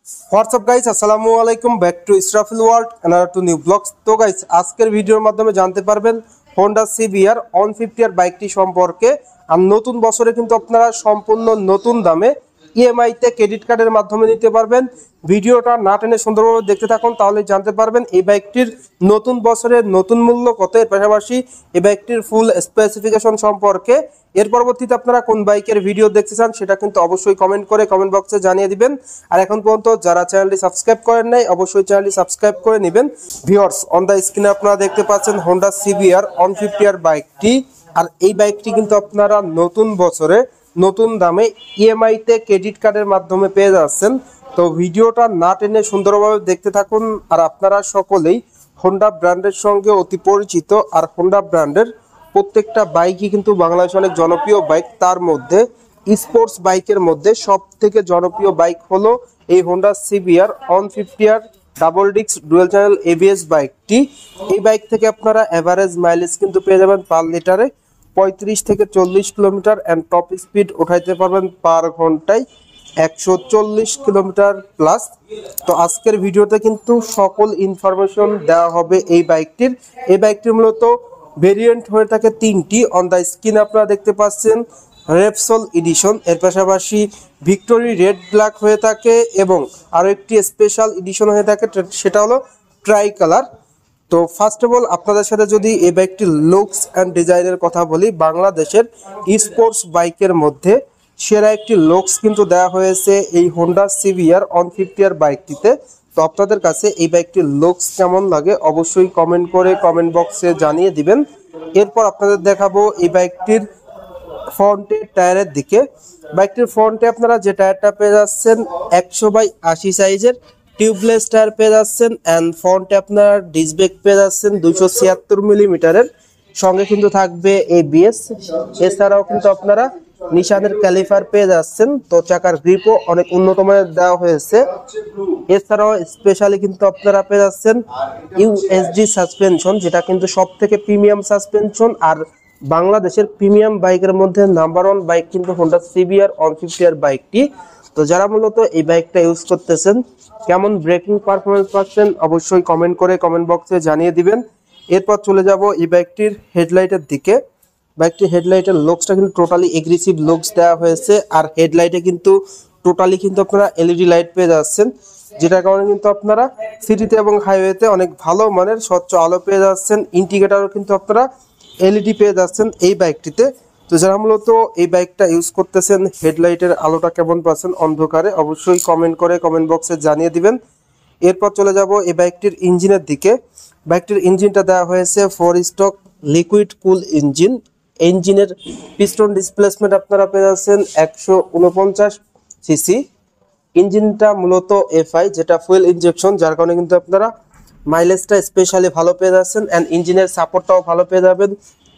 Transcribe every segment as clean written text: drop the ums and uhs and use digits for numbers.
WhatsApp guys, আসসালামু আলাইকুম। Back to Israfil world and to new blogs. তো গাইস, আজকের ভিডিওর মাধ্যমে জানতে পারবেন হোন্ডা সিবিআর 150 বাইকটি সম্পর্কে। আর নতুন বছরে কিন্তু আপনারা সম্পূর্ণ নতুন দামে ইএমআইতে ক্রেডিট কার্ডের মাধ্যমে নিতে পারবেন। ভিডিওটা না টেনে সুন্দরভাবে দেখতে থাকুন, তাহলে জানতে পারবেন এই বাইকটির নতুন বছরের নতুন মূল্য কত, এর পাশাপাশি এই বাইকটির ফুল স্পেসিফিকেশন সম্পর্কে। এর পরবর্তীতে আপনারা কোন বাইকের ভিডিও দেখতে চান সেটা কিন্তু অবশ্যই কমেন্ট করে কমেন্ট বক্সে জানিয়ে দিবেন। আর এখন পর্যন্ত যারা চ্যানেলটি সাবস্ক্রাইব করেন নাই, অবশ্যই চ্যানেলটি সাবস্ক্রাইব করে নেবেন। ভিউয়ার্স, অন দ্য স্ক্রিনে আপনারা দেখতে পাচ্ছেন হোন্ডা সিবিআর 150 বাইকটি। আর এই বাইকটি কিন্তু আপনারা নতুন বছরে নতুন দামে ইএমআইতে ক্রেডিট কার্ডের মাধ্যমে পেয়ে যাচ্ছেন। তো ভিডিওটা না টেনে সুন্দরভাবে দেখতে থাকুন। আর আপনারা সকলেই হোন্ডা ব্র্যান্ডের সঙ্গে অতি পরিচিত। আর হোন্ডা ব্র্যান্ডের প্রত্যেকটা বাইকই কিন্তু বাংলাদেশে অনেক জনপ্রিয় বাইক। তার মধ্যে স্পোর্টস বাইকের মধ্যে সব থেকে জনপ্রিয় বাইক হলো এই Honda CBR 150 double disc dual channel ABS বাইকটি। এই বাইক থেকে আপনারা এভারেজ মাইলেজ কিন্তু পেয়ে যাবেন পার লিটারে 35 থেকে 40 কিলোমিটার, অ্যান্ড টপ স্পিড উঠাইতে পারবেন পার ঘন্টায় 140 কিলোমিটার প্লাস। তো আজকের ভিডিওতে কিন্তু সকল ইনফরমেশন দেওয়া হবে এই বাইকটির। এই বাইকটির মূলত ভেরিয়েন্ট হয়ে থাকে তিনটি। অন দ্য স্ক্রিন আপনারা দেখতে পাচ্ছেন রেপসল এডিশন, এর পাশাপাশি ভিক্টোরি রেড ব্ল্যাক হয়ে থাকে, এবং আরও একটি স্পেশাল এডিশন হয়ে থাকে, সেটা হলো ট্রাই কালার। তো ফার্স্ট অফ অল আপনাদের সাথে যদি এই বাইকটির লুকস অ্যান্ড ডিজাইনের কথা বলি, বাংলাদেশের স্পোর্টস বাইকের মধ্যে সেরা একটি লুকস কিন্তু দেওয়া হয়েছে এই হোন্ডা সিবিআর 150 বাইকটিতে। তো আপনাদের কাছে এই বাইকটির লুকস কেমন লাগে অবশ্যই কমেন্ট করে কমেন্ট বক্সে জানিয়ে দিবেন। এরপর আপনাদের দেখাবো এই বাইকটির ফ্রন্টের টায়ারের দিকে। বাইকটির ফ্রন্টে আপনারা যে টায়ারটা পেয়ে যাচ্ছেন 100/80 সাইজের টিউবলেস টায়ার পেয়ে যাচ্ছেন, অ্যান্ড ফ্রন্টে আপনার ডিস্ক ব্রেক পেয়ে যাচ্ছেন 276 মিলিমিটারের। সঙ্গে কিন্তু থাকবে এবিএস। এছাড়াও কিন্তু আপনারা নিশানের ক্যালিপার পেয়ে যাচ্ছেন। তো চাকার গ্রিপও অনেক উন্নত মানের দেওয়া হয়েছে। এছাড়াও স্পেশালি কিন্তু আপনারা পেয়ে যাচ্ছেন ইউএসডি সাসপেনশন, যেটা কিন্তু সব থেকে প্রিমিয়াম সাসপেনশন। আর বাংলাদেশের প্রিমিয়াম বাইকের মধ্যে নাম্বার 1 বাইক কিন্তু হোন্ডা সিবিআর 150 বাইকটি। তো যারা মূলত এই বাইকটা ইউজ করতেছেন, কেমন ব্রেকিং পারফরমেন্স পাচ্ছেন অবশ্যই কমেন্ট করে কমেন্ট বক্সে জানিয়ে দিবেন। এরপর চলে যাব এই বাইকটির হেডলাইটের দিকে। বাইকটির হেডলাইটের লুকসটা কিন্তু টোটালি এগ্রেসিভ লুকস দেওয়া হয়েছে। আর হেডলাইটে কিন্তু টোটালি কিন্তু আপনারা এলইডি লাইট পেয়ে যাচ্ছেন, যেটার কারণে কিন্তু আপনারা সিটিতে এবং হাইওয়েতে অনেক ভালো মানের স্বচ্ছ আলো পেয়ে যাচ্ছেন। ইন্ডিকেটারও কিন্তু আপনারা এলইডি পেয়ে যাচ্ছেন এই বাইকটিতে। তো যারা মূলত এই বাইকটা ইউজ করতেছেন, হেডলাইটের আলোটা কেমন পাচ্ছেন অন্ধকারে অবশ্যই কমেন্ট করে কমেন্ট বক্সে জানিয়ে দিবেন। এরপর চলে যাব এই বাইকটির ইঞ্জিনের দিকে। বাইকটির ইঞ্জিনটা দেওয়া হয়েছে 4 স্ট্রোক লিকুইড কুল ইঞ্জিন। ইঞ্জিনের পিস্টন ডিসপ্লেসমেন্ট আপনারা পেয়ে যাচ্ছেন 149 সিসি। ইঞ্জিনটা মূলত এফআই, যেটা ফুয়েল ইনজেকশন, যার কারণে কিন্তু আপনারা মাইলেজটা স্পেশালি ভালো পেয়ে যাচ্ছেন, অ্যান্ড ইঞ্জিনের সাপোর্টটাও ভালো পেয়ে যাবেন।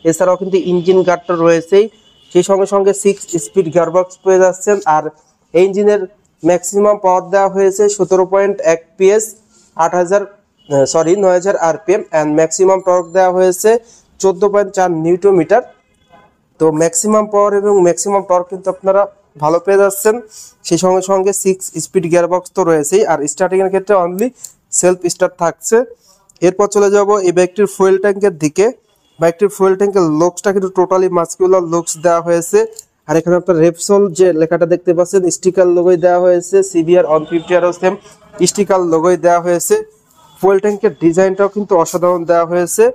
এছাড়াও কিন্তু ইঞ্জিন গার্ডটা রয়েছেই, সেই সঙ্গে সঙ্গে 6 স্পিড গিয়ারবক্স পেয়ে যাচ্ছেন। আর এই ইঞ্জিনের ম্যাক্সিমাম পাওয়ার দেওয়া হয়েছে 17.1 PS 9000 RPM, and maximum torque দেওয়া হয়েছে 14.4 নিউটন মিটার। তো ম্যাক্সিমাম পাওয়ার এবং ম্যাক্সিমাম টর্ক কিন্তু আপনারা ভালো পেয়ে যাচ্ছেন। সেই সঙ্গে সঙ্গে 6 স্পিড গিয়ারবক্স তো রয়েছেই। আর স্টার্টিংয়ের ক্ষেত্রে অনলি সেলফ স্টার্ট থাকছে। এরপর চলে যাব এই বাইকটির ফুয়েল ট্যাঙ্কের দিকে। বাইকটির ফুয়েল ট্যাঙ্কের লুকসটা কিন্তু টোটালি মাস্কুলার লুকস দেওয়া হয়েছে। আর এখানে আপনার রেপসল যে লেখাটা দেখতে পাচ্ছেন স্টিকার লোগোই দেওয়া হয়েছে। সিবিআর 150 সেম স্টিকার লোগোই দেওয়া হয়েছে। ফুয়েল ট্যাঙ্কের ডিজাইনটাও কিন্তু অসাধারণ দেওয়া হয়েছে।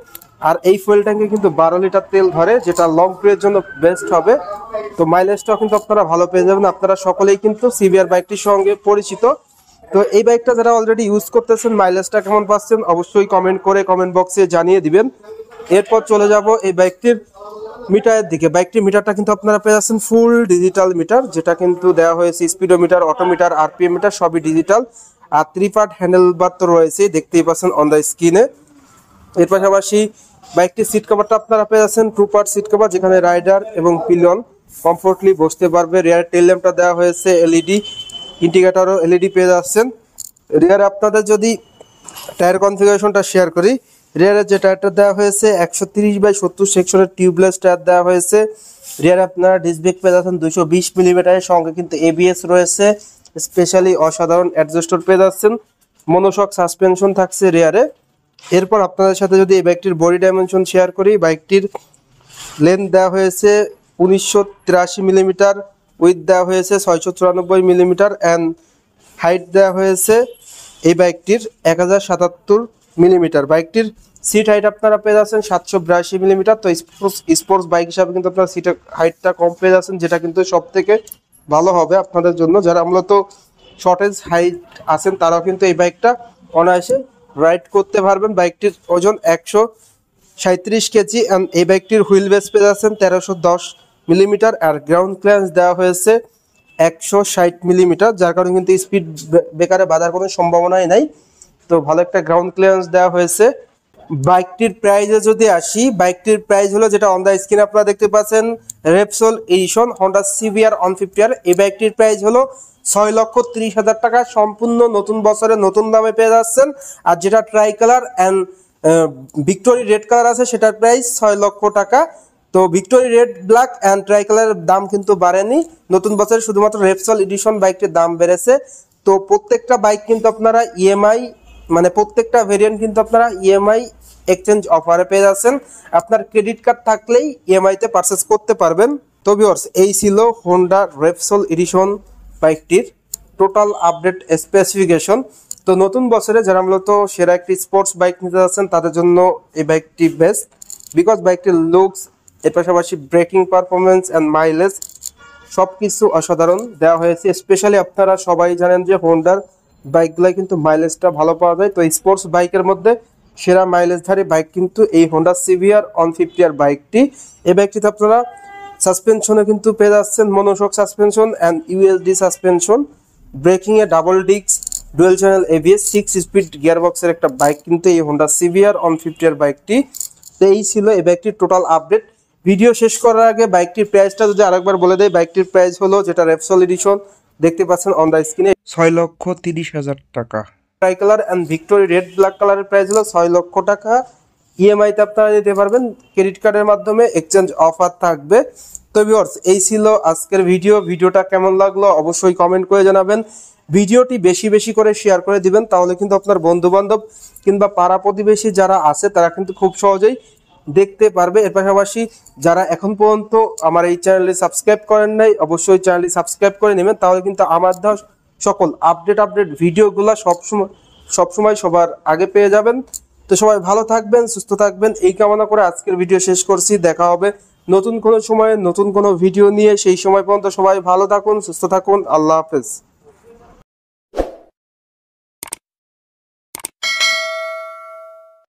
আর এই ফুয়েল ট্যাঙ্কে কিন্তু 12 লিটার তেল ধরে, যেটা লং ট্যুরের জন্য বেস্ট হবে। তো মাইলেজটাও কিন্তু আপনারা ভালো পেয়ে যাবেন। আপনারা সকলেই কিন্তু সিবিআর বাইকটির সঙ্গে পরিচিত। তো এই বাইকটা যারা অলরেডি ইউজ করতেছেন, মাইলেজটা কেমন পাচ্ছেন অবশ্যই কমেন্ট করে কমেন্ট বক্সে জানিয়ে দিবেন। এরপর চলে যাব এই বাইকটির মিটারের দিকে। বাইকটির মিটারটা কিন্তু আপনারা পেয়ে যাচ্ছেন ফুল ডিজিটাল মিটার, যেটা কিন্তু দেওয়া হয়েছে স্পিডোমিটার, অটোমিটার, আরপিএম মিটার সবই ডিজিটাল। আর 3 পার্ট হ্যান্ডেল বার তো রয়েছে, দেখতেই পাচ্ছেন অন দ্য স্ক্রিনে। এর পাশাপাশি বাইকটির সিট কভারটা আপনারা পেয়ে যাচ্ছেন 2 পার্ট সিট কভার, যেখানে রাইডার এবং পিলিয়ন কমফোর্টলি বসতে পারবে। রিয়ার টেল ল্যাম্পটা দেওয়া হয়েছে এলইডি, ইন্ডিকেটরও এলইডি পেয়ে যাচ্ছেন। রিয়ারে আপনাদের যদি টায়ার কনফিগারেশনটা শেয়ার করি, রিয়ারের যে টায়ারটা দেওয়া হয়েছে 130/70 সেকশনের টিউবলেস টায়ার দেওয়া হয়েছে। রিয়ারে আপনারা ডিস্ক ব্রেক পেয়ে যাচ্ছেন 220 মিলিমিটারের, সঙ্গে কিন্তু এবিএস রয়েছে। স্পেশালি অসাধারণ অ্যাডজাস্টর পেয়ে যাচ্ছেন। মনোশক সাসপেনশন থাকছে রেয়ারে। এরপর আপনাদের সাথে যদি এই বাইকটির বডি ডাইমেনশন শেয়ার করি, বাইকটির লেন্থ দেওয়া হয়েছে 1983 মিলিমিটার, উইথ দেওয়া হয়েছে 694 মিলিমিটার অ্যান্ড হাইট দেওয়া হয়েছে এই বাইকটির 1077 মিলিমিটার। বাইকটির সিট হাইট আপনারা পেয়ে যাচ্ছেন 782 মিলিমিটার। তো স্পোর্টস বাইক হিসাবে কিন্তু আপনারা সিট হাইটটা কম পেয়ে যাচ্ছেন, যেটা কিন্তু সব থেকে ভালো হবে আপনাদের জন্য। যারা মূলত শর্টেজ হাইট আছেন তারাও কিন্তু এই বাইকটা অনায়াসে রাইড করতে পারবেন। বাইকটির ওজন 137 কেজি অ্যান্ড এই বাইকটির হুইল বেস পেয়ে যাচ্ছেন 1310 মিলিমিটার আর গ্রাউন্ড ক্লিয়ারেন্স দেওয়া হয়েছে 160 মিলিমিটার, যার কারণে কিন্তু স্পিড ব্রেকারে বাধার কোনো সম্ভাবনাই নাই। তো ভালো একটা গ্রাউন্ড ক্লিয়ারেন্স দেওয়া হয়েছে। বাইকটির প্রাইসে যদি আসি, বাইকটির প্রাইস হলো যেটা অন দ্য স্ক্রিন আপনারা দেখতে পাচ্ছেন, Repsol addition Honda CBR 150R। এই বাইকটির প্রাইস হলো 6,30,000 টাকা, সম্পূর্ণ নতুন বছরে নতুন দামে পেয়ে যাচ্ছেন। আর যেটা try colour and victory red colour আছে সেটার প্রাইস 6 লক্ষ টাকা। তো victory red, black and try কালারের দাম কিন্তু বাড়েনি, নতুন বছরে শুধুমাত্র রেপসল এডিশন বাইকটির দাম বেড়েছে। তো প্রত্যেকটা বাইক কিন্তু আপনারা ইএমআই, মানে প্রত্যেকটা ভেরিয়েন্ট কিন্তু আপনারা ইএমআই এক্সচেঞ্জ অফারে পেয়ে যাচ্ছেন। আপনার ক্রেডিট কার্ড থাকলেই ইএমআইতে পারচেস করতে পারবেন। তো ভিউয়ার্স, এই ছিল হোন্ডা রেপসল এডিশন বাইকটির টোটাল আপডেট স্পেসিফিকেশন। তো নতুন বছরে যারা মূলত সেরা একটি স্পোর্টস বাইক নিতে যাচ্ছেন তাদের জন্য এই বাইকটি বেস্ট, বিকজ বাইকটির লুকস, এর পাশাপাশি ব্রেকিং পারফরমেন্স অ্যান্ড মাইলেজ সব কিছু অসাধারণ দেওয়া হয়েছে। স্পেশালি আপনারা সবাই জানেন যে হোন্ডার বাইকগুলো কিন্তু মাইলেজটা ভালো পাওয়া যায়। তো স্পোর্টস বাইকের মধ্যে সেরা মাইলেজধারী বাইক কিন্তু এই হোন্ডা সিবিআর 150R বাইকটি। এই বাইকটিতে আপনারা সাসপেনশনে কিন্তু পেয়ে যাচ্ছেন monoshock suspension and USD suspension, ব্রেকিংয়ে double disc, dual channel ABS, 6 speed গিয়ারবক্সের একটা বাইক কিন্তু এই হোন্ডা সিবিআর 150R বাইকটি। তো এই ছিল এই বাইকটির টোটাল আপডেট। ভিডিও শেষ করার আগে বাইকটির প্রাইসটা যদি আরেকবার বলে দেয়, বাইকটির প্রাইস হলো যেটা রেপসল এডিশন দেখতে পাচ্ছেন অন দ্য স্ক্রিনে 6,30,000 টাকা। Try colour and victory red black কালারের প্রাইস হলো 6 লক্ষ টাকা। ইএমআইতে আপনারা নিতে পারবেন, ক্রেডিট কার্ডের মাধ্যমে এক্সচেঞ্জ অফার থাকবে। তো ভিউয়ার্স, এই ছিল আজকের ভিডিওটা কেমন লাগলো অবশ্যই কমেন্ট করে জানাবেন। ভিডিওটি বেশি বেশি করে শেয়ার করে দিবেন, তাহলে কিন্তু আপনার বন্ধু বান্ধব কিংবা পাড়া প্রতিবেশী যারা আছে তারা কিন্তু খুব সহজেই দেখতে পারবে। এর পাশাপাশি যারা এখন পর্যন্ত আমার এই চ্যানেলটি সাবস্ক্রাইব করেন নাই, অবশ্যই চ্যানেলটি সাবস্ক্রাইব করে নেবেন, তাহলে কিন্তু আমার দেওয়া সকল আপডেট ভিডিওগুলো সবসময় সবার আগে পেয়ে যাবেন। তো সবাই ভালো থাকবেন, সুস্থ থাকবেন, এই কামনা করে আজকের ভিডিও শেষ করছি। দেখা হবে নতুন কোনো সময়ে নতুন কোনো ভিডিও নিয়ে। সেই সময় পর্যন্ত সবাই ভালো থাকুন, সুস্থ থাকুন। আল্লাহ হাফেজ।